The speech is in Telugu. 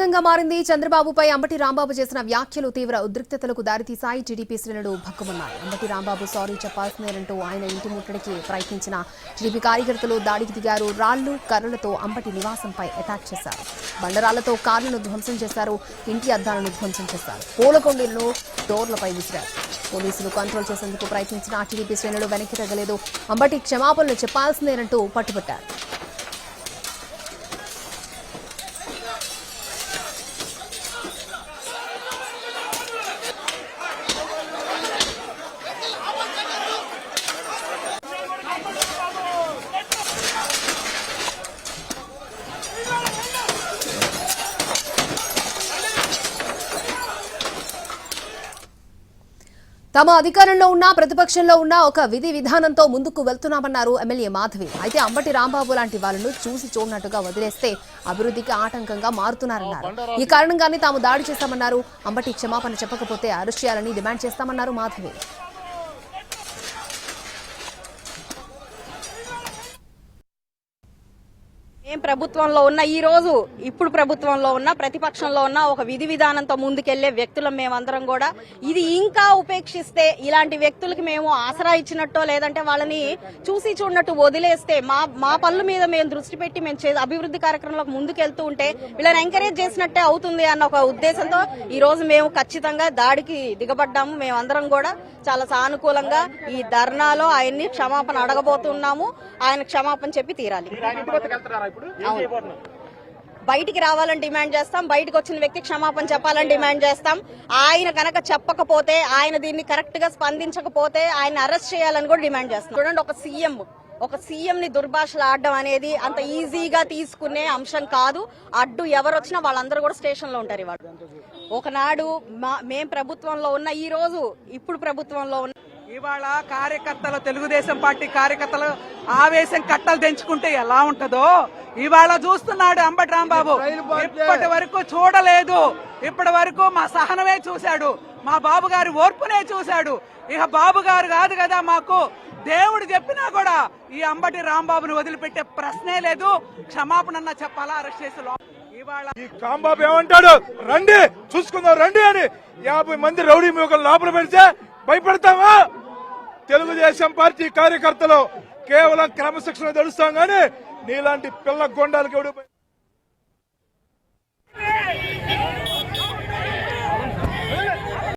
చర్చనీయాంశంగా మారింది. చంద్రబాబుపై అంబటి రాంబాబు చేసిన వ్యాఖ్యలు తీవ్ర ఉద్రిక్తతలకు దారితీశాయి. టీడీపీ శ్రేణులు భగ్గుమన్నారు. అంబటి రాంబాబు సారీ చెప్పాల్సిందేనంటూ ఆయన ఇంటి ముట్టడికి ప్రయత్నించిన టీడీపీ కార్యకర్తలు దాడికి దిగారు. రాళ్లు కర్రలతో అంబటి నివాసంపై అటాక్ చేశారు. బండరాళ్లతో కార్లను ధ్వంసం చేశారు. ఇంటి అద్దాలను ధ్వంసం చేశారు. పూలకొండలను డోర్లపై విసిరారు. పోలీసులు కంట్రోల్ చేసేందుకు ప్రయత్నించిన టీడీపీ శ్రేణులు వెనక్కి తగ్గలేదు. అంబటి క్షమాపణలు చెప్పాల్సిందేనంటూ పట్టుబట్టారు. తాము అధికారంలో ఉన్నా ప్రతిపక్షంలో ఉన్నా ఒక విధి విధానంతో ముందుకు వెళ్తున్నామన్నారు ఎమ్మెల్యే మాధవి. అయితే అంబటి రాంబాబు లాంటి వాళ్ళను చూసి చూడనట్టుగా వదిలేస్తే అభివృద్ధికి ఆటంకంగా మారుతున్నారన్నారు. ఈ కారణంగానే తాము దాడి చేస్తామన్నారు. అంబటి క్షమాపణ చెప్పకపోతే అరెస్ట్ చేయాలని డిమాండ్ చేస్తామన్నారు మాధవి. ఏం ప్రభుత్వంలో ఉన్న ఈ రోజు ఇప్పుడు ప్రభుత్వంలో ఉన్న ప్రతిపక్షంలో ఉన్న ఒక విధి విధానంతో ముందుకెళ్లే వ్యక్తులం మేమందరం కూడా ఇది ఇంకా ఉపేక్షిస్తే ఇలాంటి వ్యక్తులకి మేము ఆసరా ఇచ్చినట్టో లేదంటే వాళ్ళని చూసి చూడనట్టు వదిలేస్తే మా పనుల మీద మేము దృష్టి పెట్టి మేము అభివృద్ధి కార్యక్రమంలో ముందుకెళ్తూ ఉంటే వీళ్ళని ఎంకరేజ్ చేసినట్టే అవుతుంది అన్న ఒక ఉద్దేశంతో ఈ రోజు మేము ఖచ్చితంగా దాడికి దిగబడ్డాము. మేమందరం కూడా చాలా సానుకూలంగా ఈ ధర్నాలో ఆయన్ని క్షమాపణ అడగబోతున్నాము. ఆయన క్షమాపణ చెప్పి తీరాలి. బయటికి రావాలని డిమాండ్ చేస్తాం. బయటకు వచ్చిన వ్యక్తి క్షమాపణ చెప్పాలని డిమాండ్ చేస్తాం. ఆయన కనుక చెప్పకపోతే, ఆయన దీన్ని కరెక్ట్ గా స్పందించకపోతే ఆయన అరెస్ట్ చేయాలని కూడా డిమాండ్ చేస్తాం. చూడండి, ఒక సీఎం ని దుర్భాషలు ఆడడం అనేది అంత ఈజీగా తీసుకునే అంశం కాదు. అడ్డు ఎవరు వచ్చినా వాళ్ళందరూ కూడా స్టేషన్ లో ఉంటారు. ఇవాళ ఒకనాడు మేం ప్రభుత్వంలో ఉన్న ఈ రోజు ఇప్పుడు ప్రభుత్వంలో ఉన్న ఇవాళ కార్యకర్తలు, తెలుగుదేశం పార్టీ కార్యకర్తలు ఆవేశం కట్టలు తెంచుకుంటే ఎలా ఉంటదో ఇవాళ చూస్తున్నాడు అంబటి రాంబాబు. ఇప్పటి వరకు చూడలేదు. ఇప్పటి వరకు మా సహనమే చూశాడు, మా బాబు గారి ఓర్పునే చూశాడు. ఇక బాబు గారు కాదు కదా మాకు దేవుడు చెప్పినా కూడా ఈ అంబటి రాంబాబుని వదిలిపెట్టే ప్రశ్నే లేదు. క్షమాపణ చెప్పాలా, అరెస్ట్ చేసి ఇవాళ ఈ కాంబాబు ఏమంటాడు, రండి చూసుకుందాం రండి అని 50 మంది రౌడీ మూకలు లోపల పెడితే భయపడతామా? తెలుగుదేశం పార్టీ కార్యకర్తలు కేవలం క్రమశిక్షణ తెలుస్తాం గానీ నీలాంటి పిల్ల గొండాలకి ఎవడు